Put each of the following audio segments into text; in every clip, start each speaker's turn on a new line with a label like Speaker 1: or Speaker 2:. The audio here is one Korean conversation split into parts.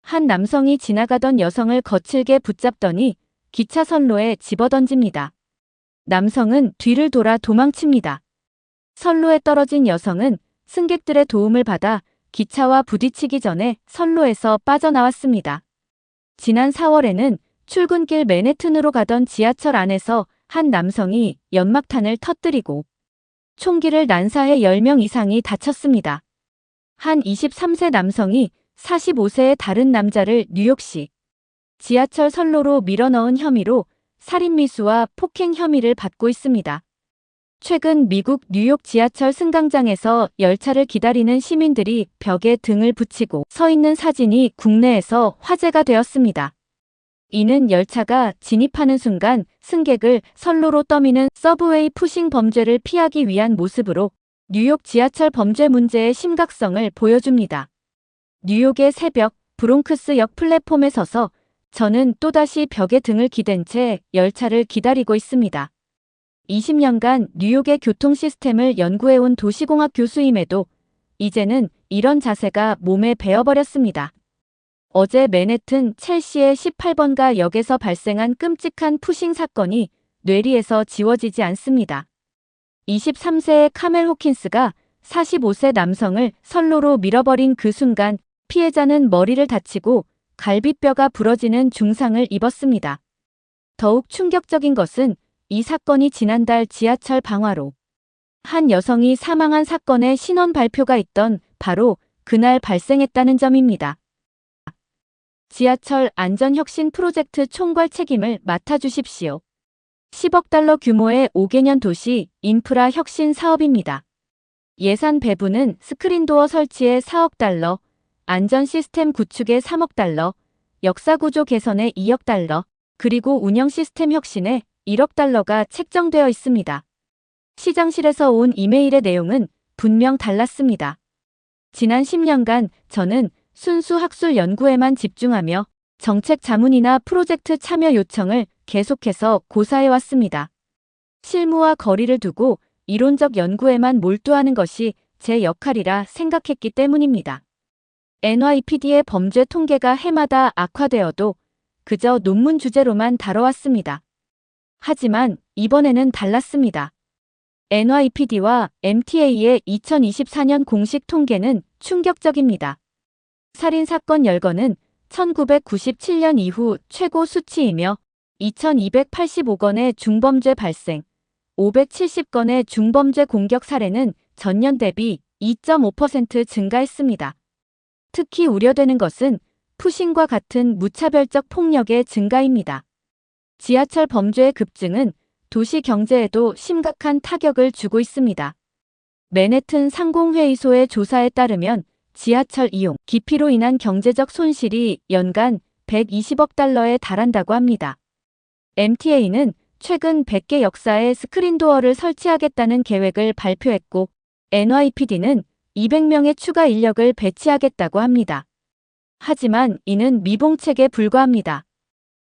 Speaker 1: 한 남성이 지나가던 여성을 거칠게 붙잡더니 기차 선로에 집어던집니다. 남성은 뒤를 돌아 도망칩니다. 선로에 떨어진 여성은 승객들의 도움을 받아 기차와 부딪히기 전에 선로에서 빠져나왔습니다. 지난 4월에는 출근길 맨해튼으로 가던 지하철 안에서 한 남성이 연막탄을 터뜨리고 총기를 난사해 10명 이상이 다쳤습니다. 한 23세 남성이 45세의 다른 남자를 뉴욕시 지하철 선로로 밀어넣은 혐의로 살인미수와 폭행 혐의를 받고 있습니다. 최근 미국 뉴욕 지하철 승강장에서 열차를 기다리는 시민들이 벽에 등을 붙이고 서 있는 사진이 국내에서 화제가 되었습니다. 이는 열차가 진입하는 순간 승객을 선로로 떠미는 서브웨이 푸싱 범죄를 피하기 위한 모습으로 뉴욕 지하철 범죄 문제의 심각성을 보여줍니다. 뉴욕의 새벽 브롱크스역 플랫폼에 서서 저는 또다시 벽에 등을 기댄 채 열차를 기다리고 있습니다. 20년간 뉴욕의 교통 시스템을 연구해온 도시공학 교수임에도 이제는 이런 자세가 몸에 배어버렸습니다. 어제 맨해튼 첼시의 18번가 역에서 발생한 끔찍한 푸싱 사건이 뇌리에서 지워지지 않습니다. 23세의 카멜 호킨스가 45세 남성을 선로로 밀어버린 그 순간 피해자는 머리를 다치고 갈비뼈가 부러지는 중상을 입었습니다. 더욱 충격적인 것은 이 사건이 지난달 지하철 방화로 한 여성이 사망한 사건의 신원 발표가 있던 바로 그날 발생했다는 점입니다. 지하철 안전혁신 프로젝트 총괄 책임을 맡아주십시오. 10억 달러 규모의 5개년 도시 인프라 혁신 사업입니다. 예산 배분은 스크린도어 설치에 4억 달러, 안전 시스템 구축에 3억 달러, 역사구조 개선에 2억 달러, 그리고 운영 시스템 혁신에 1억 달러가 책정되어 있습니다. 시장실에서 온 이메일의 내용은 분명 달랐습니다. 지난 10년간 저는 순수 학술 연구에만 집중하며 정책 자문이나 프로젝트 참여 요청을 계속해서 고사해왔습니다. 실무와 거리를 두고 이론적 연구에만 몰두하는 것이 제 역할이라 생각했기 때문입니다. NYPD의 범죄 통계가 해마다 악화되어도 그저 논문 주제로만 다뤄왔습니다. 하지만 이번에는 달랐습니다. NYPD와 MTA의 2024년 공식 통계는 충격적입니다. 살인사건 열건은 1997년 이후 최고 수치이며 2285건의 중범죄 발생, 570건의 중범죄 공격 사례는 전년 대비 2.5% 증가했습니다. 특히 우려되는 것은 푸싱과 같은 무차별적 폭력의 증가입니다. 지하철 범죄의 급증은 도시 경제에도 심각한 타격을 주고 있습니다. 맨해튼 상공회의소의 조사에 따르면 지하철 이용 기피로 인한 경제적 손실이 연간 120억 달러에 달한다고 합니다. MTA는 최근 100개 역사에 스크린도어를 설치하겠다는 계획을 발표했고 NYPD는 200명의 추가 인력을 배치하겠다고 합니다. 하지만 이는 미봉책에 불과합니다.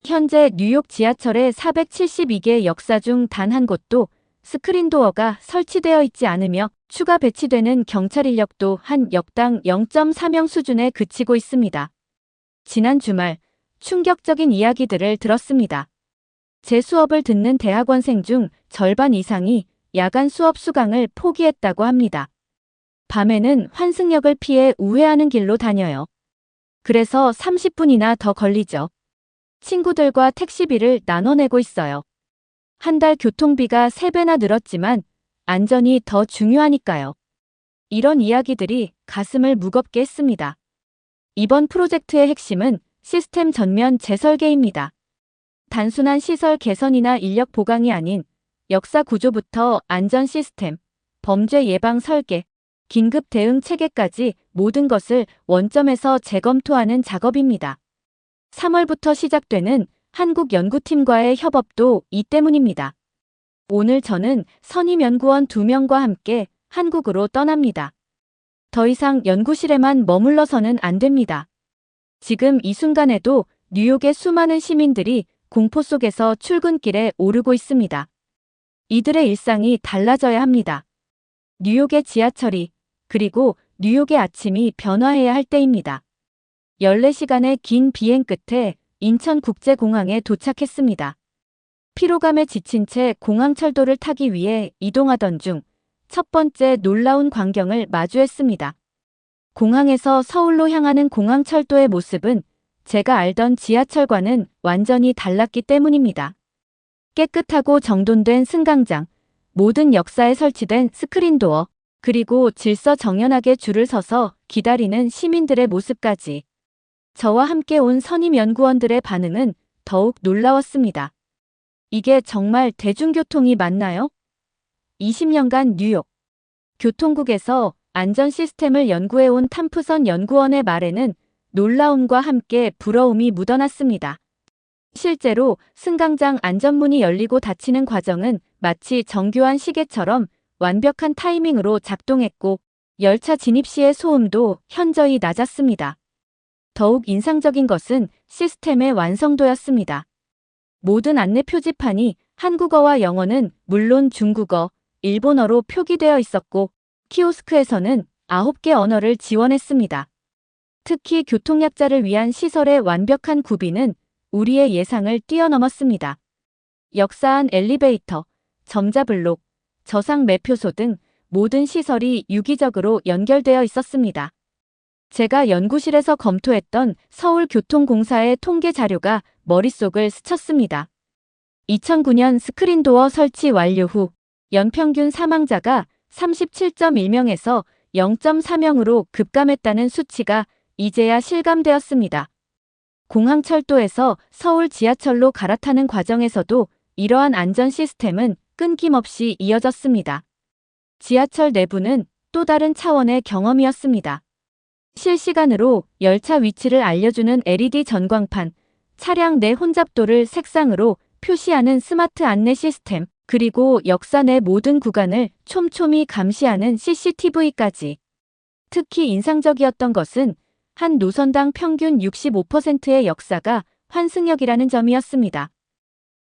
Speaker 1: 현재 뉴욕 지하철의 472개 역사 중 단 한 곳도 스크린도어가 설치되어 있지 않으며 추가 배치되는 경찰 인력도 한 역당 0.4명 수준에 그치고 있습니다. 지난 주말 충격적인 이야기들을 들었습니다. 제 수업을 듣는 대학원생 중 절반 이상이 야간 수업 수강을 포기했다고 합니다. 밤에는 환승역을 피해 우회하는 길로 다녀요. 그래서 30분이나 더 걸리죠. 친구들과 택시비를 나눠내고 있어요. 한 달 교통비가 3배나 늘었지만 안전이 더 중요하니까요. 이런 이야기들이 가슴을 무겁게 했습니다. 이번 프로젝트의 핵심은 시스템 전면 재설계입니다. 단순한 시설 개선이나 인력 보강이 아닌 역사 구조부터 안전 시스템, 범죄 예방 설계, 긴급 대응 체계까지 모든 것을 원점에서 재검토하는 작업입니다. 3월부터 시작되는 한국 연구팀과의 협업도 이 때문입니다. 오늘 저는 선임 연구원 2명과 함께 한국으로 떠납니다. 더 이상 연구실에만 머물러서는 안 됩니다. 지금 이 순간에도 뉴욕의 수많은 시민들이 공포 속에서 출근길에 오르고 있습니다. 이들의 일상이 달라져야 합니다. 뉴욕의 지하철이, 그리고 뉴욕의 아침이 변화해야 할 때입니다. 14시간의 긴 비행 끝에 인천국제공항에 도착했습니다. 피로감에 지친 채 공항철도를 타기 위해 이동하던 중 첫 번째 놀라운 광경을 마주했습니다. 공항에서 서울로 향하는 공항철도의 모습은 제가 알던 지하철과는 완전히 달랐기 때문입니다. 깨끗하고 정돈된 승강장, 모든 역사에 설치된 스크린도어, 그리고 질서 정연하게 줄을 서서 기다리는 시민들의 모습까지. 저와 함께 온 선임 연구원들의 반응은 더욱 놀라웠습니다. 이게 정말 대중교통이 맞나요? 20년간 뉴욕 교통국에서 안전 시스템을 연구해온 탐프선 연구원의 말에는 놀라움과 함께 부러움이 묻어났습니다. 실제로 승강장 안전문이 열리고 닫히는 과정은 마치 정교한 시계처럼 완벽한 타이밍으로 작동했고 열차 진입 시의 소음도 현저히 낮았습니다. 더욱 인상적인 것은 시스템의 완성도였습니다. 모든 안내 표지판이 한국어와 영어는 물론 중국어, 일본어로 표기되어 있었고 키오스크에서는 9개 언어를 지원했습니다. 특히 교통약자를 위한 시설의 완벽한 구비는 우리의 예상을 뛰어넘었습니다. 역사한 엘리베이터, 점자블록, 저상 매표소 등 모든 시설이 유기적으로 연결되어 있었습니다. 제가 연구실에서 검토했던 서울교통공사의 통계 자료가 머릿속을 스쳤습니다. 2009년 스크린도어 설치 완료 후 연평균 사망자가 37.1명에서 0.4명으로 급감했다는 수치가 이제야 실감되었습니다. 공항철도에서 서울 지하철로 갈아타는 과정에서도 이러한 안전 시스템은 끊김없이 이어졌습니다. 지하철 내부는 또 다른 차원의 경험이었습니다. 실시간으로 열차 위치를 알려주는 LED 전광판, 차량 내 혼잡도를 색상으로 표시하는 스마트 안내 시스템, 그리고 역사 내 모든 구간을 촘촘히 감시하는 CCTV까지. 특히 인상적이었던 것은 한 노선당 평균 65%의 역사가 환승역이라는 점이었습니다.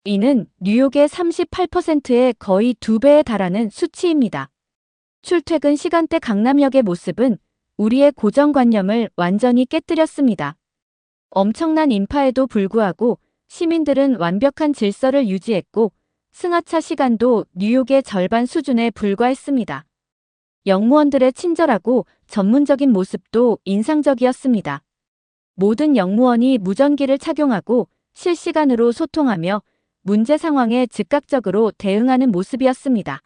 Speaker 1: 이는 뉴욕의 38%의 거의 2배에 달하는 수치입니다. 출퇴근 시간대 강남역의 모습은 우리의 고정관념을 완전히 깨뜨렸습니다. 엄청난 인파에도 불구하고 시민들은 완벽한 질서를 유지했고 승하차 시간도 뉴욕의 절반 수준에 불과했습니다. 역무원들의 친절하고 전문적인 모습도 인상적이었습니다. 모든 역무원이 무전기를 착용하고 실시간으로 소통하며 문제 상황에 즉각적으로 대응하는 모습이었습니다.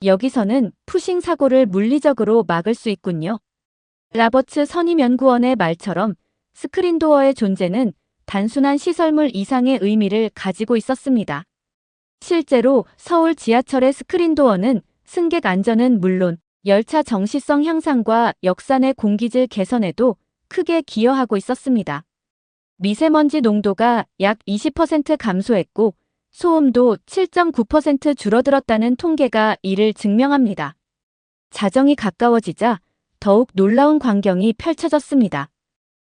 Speaker 1: 여기서는 푸싱 사고를 물리적으로 막을 수 있군요. 라버츠 선임연구원의 말처럼 스크린도어의 존재는 단순한 시설물 이상의 의미를 가지고 있었습니다. 실제로 서울 지하철의 스크린도어는 승객 안전은 물론 열차 정시성 향상과 역사 내 공기질 개선에도 크게 기여하고 있었습니다. 미세먼지 농도가 약 20% 감소했고 소음도 7.9% 줄어들었다는 통계가 이를 증명합니다. 자정이 가까워지자 더욱 놀라운 광경이 펼쳐졌습니다.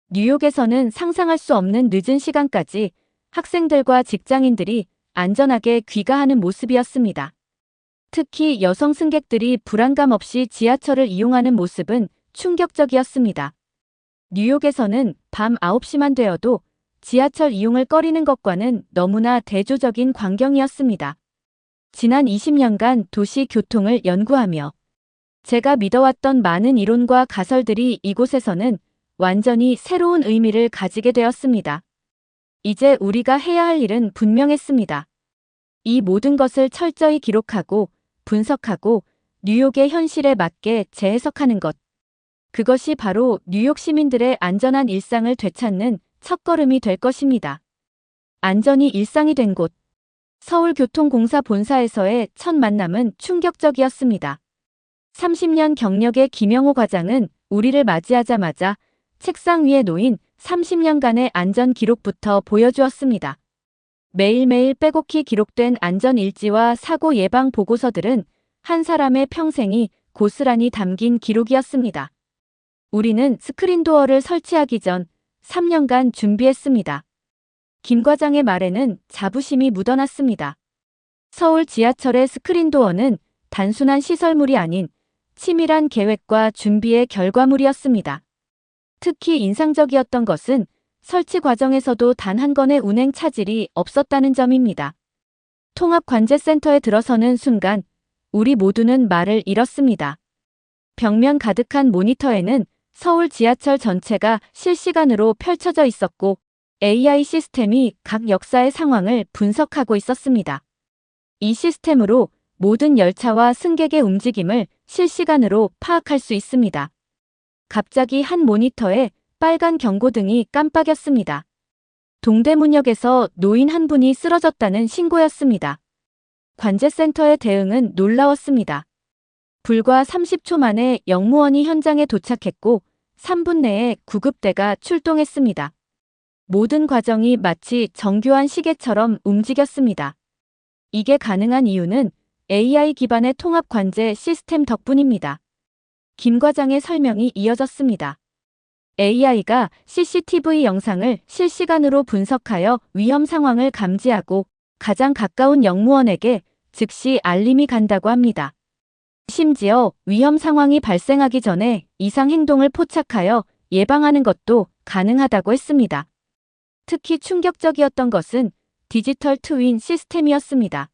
Speaker 1: 뉴욕에서는 상상할 수 없는 늦은 시간까지 학생들과 직장인들이 안전하게 귀가하는 모습이었습니다. 특히 여성 승객들이 불안감 없이 지하철을 이용하는 모습은 충격적이었습니다. 뉴욕에서는 밤 9시만 되어도 지하철 이용을 꺼리는 것과는 너무나 대조적인 광경이었습니다. 지난 20년간 도시 교통을 연구하며 제가 믿어왔던 많은 이론과 가설들이 이곳에서는 완전히 새로운 의미를 가지게 되었습니다. 이제 우리가 해야 할 일은 분명했습니다. 이 모든 것을 철저히 기록하고 분석하고 뉴욕의 현실에 맞게 재해석하는 것. 그것이 바로 뉴욕 시민들의 안전한 일상을 되찾는 첫걸음이 될 것입니다. 안전이 일상이 된 곳. 서울교통공사 본사에서의 첫 만남은 충격적이었습니다. 30년 경력의 김영호 과장은 우리를 맞이하자마자 책상 위에 놓인 30년간의 안전 기록부터 보여주었습니다. 매일매일 빼곡히 기록된 안전 일지와 사고 예방 보고서들은 한 사람의 평생이 고스란히 담긴 기록이었습니다. 우리는 스크린도어를 설치하기 전 3년간 준비했습니다. 김 과장의 말에는 자부심이 묻어났습니다. 서울 지하철의 스크린도어는 단순한 시설물이 아닌 치밀한 계획과 준비의 결과물이었습니다. 특히 인상적이었던 것은 설치 과정에서도 단 한 건의 운행 차질이 없었다는 점입니다. 통합관제센터에 들어서는 순간 우리 모두는 말을 잃었습니다. 벽면 가득한 모니터에는 서울 지하철 전체가 실시간으로 펼쳐져 있었고 AI 시스템이 각 역사의 상황을 분석하고 있었습니다. 이 시스템으로 모든 열차와 승객의 움직임을 실시간으로 파악할 수 있습니다. 갑자기 한 모니터에 빨간 경고등이 깜빡였습니다. 동대문역에서 노인 한 분이 쓰러졌다는 신고였습니다. 관제센터의 대응은 놀라웠습니다. 불과 30초 만에 영무원이 현장에 도착했고 3분 내에 구급대가 출동했습니다. 모든 과정이 마치 정교한 시계처럼 움직였습니다. 이게 가능한 이유는 AI 기반의 통합관제 시스템 덕분입니다. 김 과장의 설명이 이어졌습니다. AI가 CCTV 영상을 실시간으로 분석하여 위험 상황을 감지하고 가장 가까운 영무원에게 즉시 알림이 간다고 합니다. 심지어 위험 상황이 발생하기 전에 이상 행동을 포착하여 예방하는 것도 가능하다고 했습니다. 특히 충격적이었던 것은 디지털 트윈 시스템이었습니다.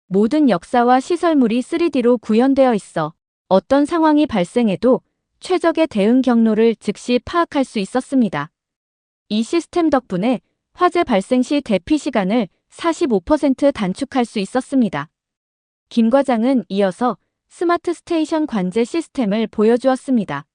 Speaker 1: 모든 역사와 시설물이 3D로 구현되어 있어 어떤 상황이 발생해도 최적의 대응 경로를 즉시 파악할 수 있었습니다. 이 시스템 덕분에 화재 발생 시 대피 시간을 45% 단축할 수 있었습니다. 김 과장은 이어서 스마트 스테이션 관제 시스템을 보여주었습니다.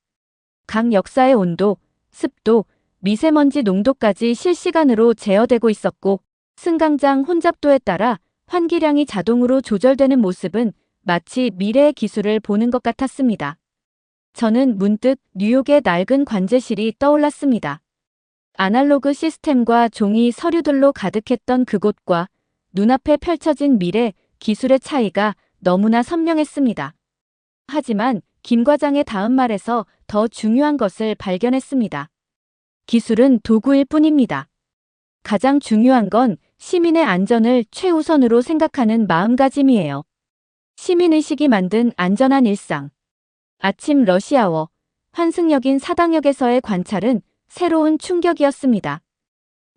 Speaker 1: 각 역사의 온도, 습도, 미세먼지 농도까지 실시간으로 제어되고 있었고 승강장 혼잡도에 따라 환기량이 자동으로 조절되는 모습은 마치 미래의 기술을 보는 것 같았습니다. 저는 문득 뉴욕의 낡은 관제실이 떠올랐습니다. 아날로그 시스템과 종이 서류들로 가득했던 그곳과 눈앞에 펼쳐진 미래, 기술의 차이가 너무나 선명했습니다. 하지만 김 과장의 다음 말에서 더 중요한 것을 발견했습니다. 기술은 도구일 뿐입니다. 가장 중요한 건 시민의 안전을 최우선으로 생각하는 마음가짐이에요. 시민의식이 만든 안전한 일상. 아침 러시아워, 환승역인 사당역에서의 관찰은 새로운 충격이었습니다.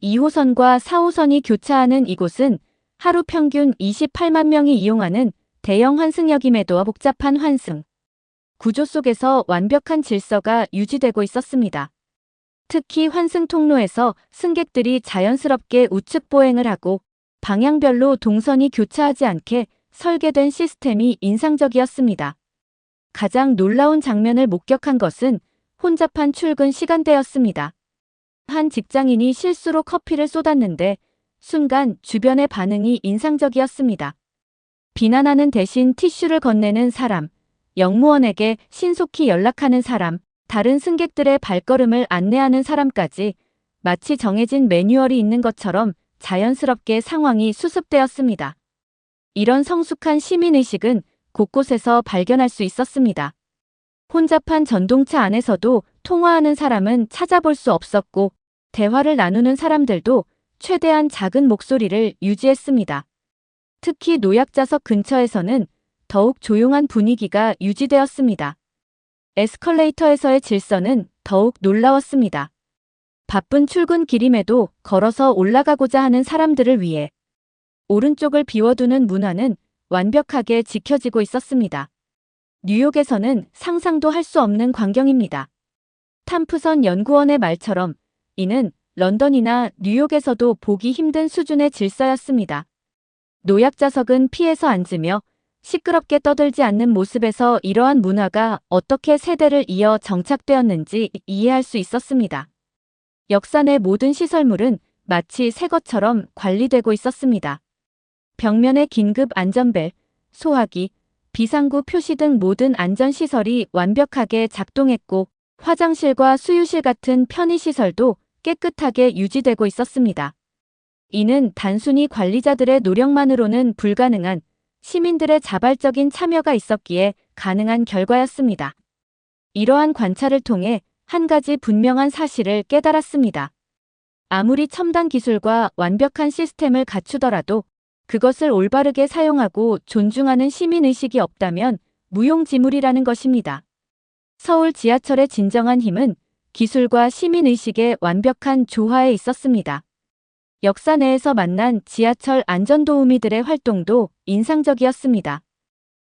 Speaker 1: 2호선과 4호선이 교차하는 이곳은 하루 평균 28만 명이 이용하는 대형 환승역임에도 복잡한 환승 구조 속에서 완벽한 질서가 유지되고 있었습니다. 특히 환승 통로에서 승객들이 자연스럽게 우측 보행을 하고 방향별로 동선이 교차하지 않게 설계된 시스템이 인상적이었습니다. 가장 놀라운 장면을 목격한 것은 혼잡한 출근 시간대였습니다. 한 직장인이 실수로 커피를 쏟았는데 순간 주변의 반응이 인상적이었습니다. 비난하는 대신 티슈를 건네는 사람, 영무원에게 신속히 연락하는 사람, 다른 승객들의 발걸음을 안내하는 사람까지 마치 정해진 매뉴얼이 있는 것처럼 자연스럽게 상황이 수습되었습니다. 이런 성숙한 시민의식은 곳곳에서 발견할 수 있었습니다. 혼잡한 전동차 안에서도 통화하는 사람은 찾아볼 수 없었고 대화를 나누는 사람들도 최대한 작은 목소리를 유지했습니다. 특히 노약자석 근처에서는 더욱 조용한 분위기가 유지되었습니다. 에스컬레이터에서의 질서는 더욱 놀라웠습니다. 바쁜 출근길임에도 걸어서 올라가고자 하는 사람들을 위해 오른쪽을 비워두는 문화는 완벽하게 지켜지고 있었습니다. 뉴욕에서는 상상도 할 수 없는 광경입니다. 탐프선 연구원의 말처럼 이는 런던이나 뉴욕에서도 보기 힘든 수준의 질서였습니다. 노약자석은 피해서 앉으며 시끄럽게 떠들지 않는 모습에서 이러한 문화가 어떻게 세대를 이어 정착되었는지 이해할 수 있었습니다. 역사 내 모든 시설물은 마치 새 것처럼 관리되고 있었습니다. 벽면의 긴급 안전벨, 소화기, 비상구 표시 등 모든 안전시설이 완벽하게 작동했고 화장실과 수유실 같은 편의시설도 깨끗하게 유지되고 있었습니다. 이는 단순히 관리자들의 노력만으로는 불가능한 시민들의 자발적인 참여가 있었기에 가능한 결과였습니다. 이러한 관찰을 통해 한 가지 분명한 사실을 깨달았습니다. 아무리 첨단 기술과 완벽한 시스템을 갖추더라도 그것을 올바르게 사용하고 존중하는 시민의식이 없다면 무용지물이라는 것입니다. 서울 지하철의 진정한 힘은 기술과 시민의식의 완벽한 조화에 있었습니다. 역사 내에서 만난 지하철 안전도우미들의 활동도 인상적이었습니다.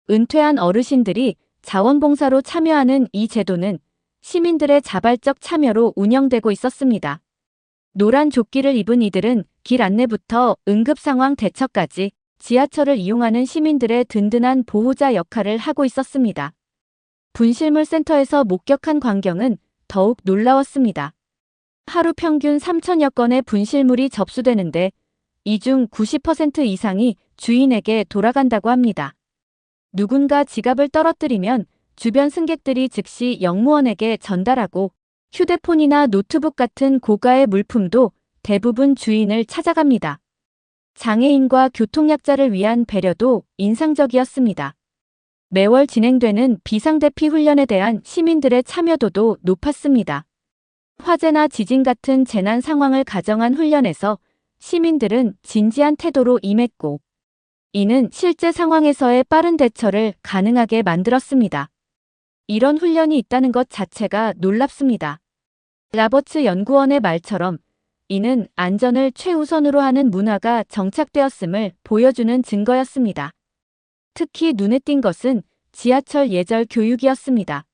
Speaker 1: 은퇴한 어르신들이 자원봉사로 참여하는 이 제도는 시민들의 자발적 참여로 운영되고 있었습니다. 노란 조끼를 입은 이들은 길 안내부터 응급상황 대처까지 지하철을 이용하는 시민들의 든든한 보호자 역할을 하고 있었습니다. 분실물 센터에서 목격한 광경은 더욱 놀라웠습니다. 하루 평균 3천여 건의 분실물이 접수되는데 이 중 90% 이상이 주인에게 돌아간다고 합니다. 누군가 지갑을 떨어뜨리면 주변 승객들이 즉시 영무원에게 전달하고 휴대폰이나 노트북 같은 고가의 물품도 대부분 주인을 찾아갑니다. 장애인과 교통약자를 위한 배려도 인상적이었습니다. 매월 진행되는 비상대피 훈련에 대한 시민들의 참여도도 높았습니다. 화재나 지진 같은 재난 상황을 가정한 훈련에서 시민들은 진지한 태도로 임했고, 이는 실제 상황에서의 빠른 대처를 가능하게 만들었습니다. 이런 훈련이 있다는 것 자체가 놀랍습니다. 라버츠 연구원의 말처럼 이는 안전을 최우선으로 하는 문화가 정착되었음을 보여주는 증거였습니다. 특히 눈에 띈 것은 지하철 예절 교육이었습니다.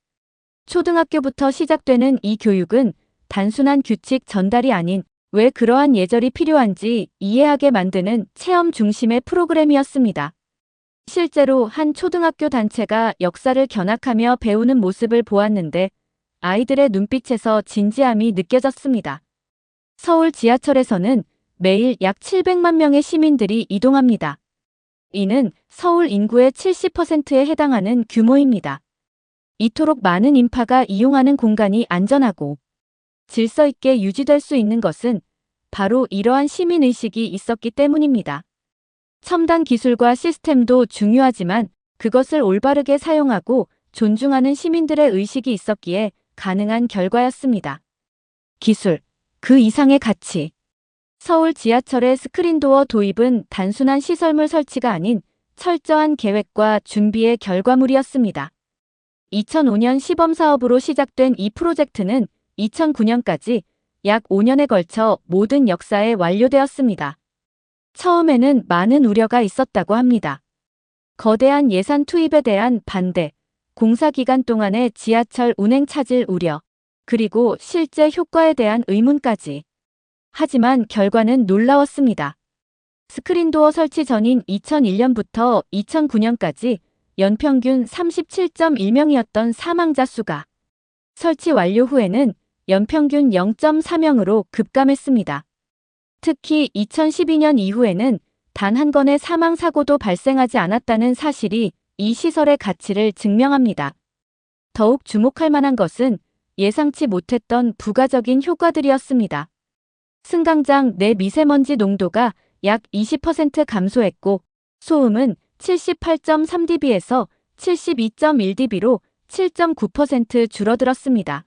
Speaker 1: 초등학교부터 시작되는 이 교육은 단순한 규칙 전달이 아닌 왜 그러한 예절이 필요한지 이해하게 만드는 체험 중심의 프로그램이었습니다. 실제로 한 초등학교 단체가 역사를 견학하며 배우는 모습을 보았는데 아이들의 눈빛에서 진지함이 느껴졌습니다. 서울 지하철에서는 매일 약 700만 명의 시민들이 이동합니다. 이는 서울 인구의 70%에 해당하는 규모입니다. 이토록 많은 인파가 이용하는 공간이 안전하고 질서 있게 유지될 수 있는 것은 바로 이러한 시민의식이 있었기 때문입니다. 첨단 기술과 시스템도 중요하지만 그것을 올바르게 사용하고 존중하는 시민들의 의식이 있었기에 가능한 결과였습니다. 기술, 그 이상의 가치. 서울 지하철의 스크린도어 도입은 단순한 시설물 설치가 아닌 철저한 계획과 준비의 결과물이었습니다. 2005년 시범사업으로 시작된 이 프로젝트는 2009년까지 약 5년에 걸쳐 모든 역사에 완료되었습니다. 처음에는 많은 우려가 있었다고 합니다. 거대한 예산 투입에 대한 반대, 공사 기간 동안의 지하철 운행 차질 우려, 그리고 실제 효과에 대한 의문까지. 하지만 결과는 놀라웠습니다. 스크린도어 설치 전인 2001년부터 2009년까지 연평균 37.1명이었던 사망자 수가 설치 완료 후에는 연평균 0.4명으로 급감했습니다. 특히 2012년 이후에는 단 한 건의 사망 사고도 발생하지 않았다는 사실이 이 시설의 가치를 증명합니다. 더욱 주목할 만한 것은 예상치 못했던 부가적인 효과들이었습니다. 승강장 내 미세먼지 농도가 약 20% 감소했고 소음은 78.3dB에서 72.1dB로 7.9% 줄어들었습니다.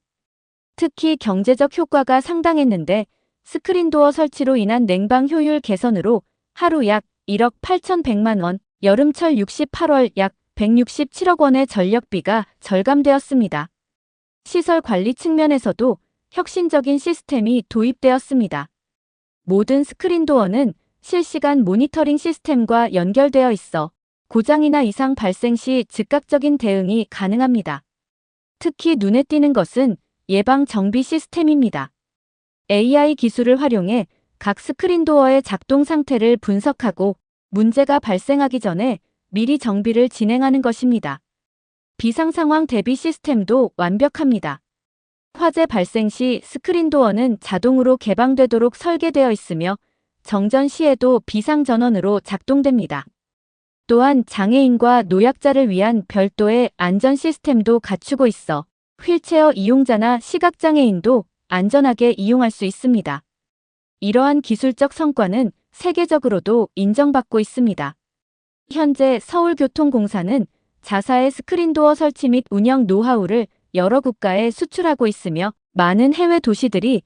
Speaker 1: 특히 경제적 효과가 상당했는데 스크린도어 설치로 인한 냉방 효율 개선으로 하루 약 1억 8,100만 원, 여름철 68월 약 167억 원의 전력비가 절감되었습니다. 시설 관리 측면에서도 혁신적인 시스템이 도입되었습니다. 모든 스크린도어는 실시간 모니터링 시스템과 연결되어 있어 고장이나 이상 발생 시 즉각적인 대응이 가능합니다. 특히 눈에 띄는 것은 예방 정비 시스템입니다. AI 기술을 활용해 각 스크린도어의 작동 상태를 분석하고 문제가 발생하기 전에 미리 정비를 진행하는 것입니다. 비상상황 대비 시스템도 완벽합니다. 화재 발생 시 스크린도어는 자동으로 개방되도록 설계되어 있으며 정전 시에도 비상전원으로 작동됩니다. 또한 장애인과 노약자를 위한 별도의 안전 시스템도 갖추고 있어 휠체어 이용자나 시각장애인도 안전하게 이용할 수 있습니다. 이러한 기술적 성과는 세계적으로도 인정받고 있습니다. 현재 서울교통공사는 자사의 스크린도어 설치 및 운영 노하우를 여러 국가에 수출하고 있으며 많은 해외 도시들이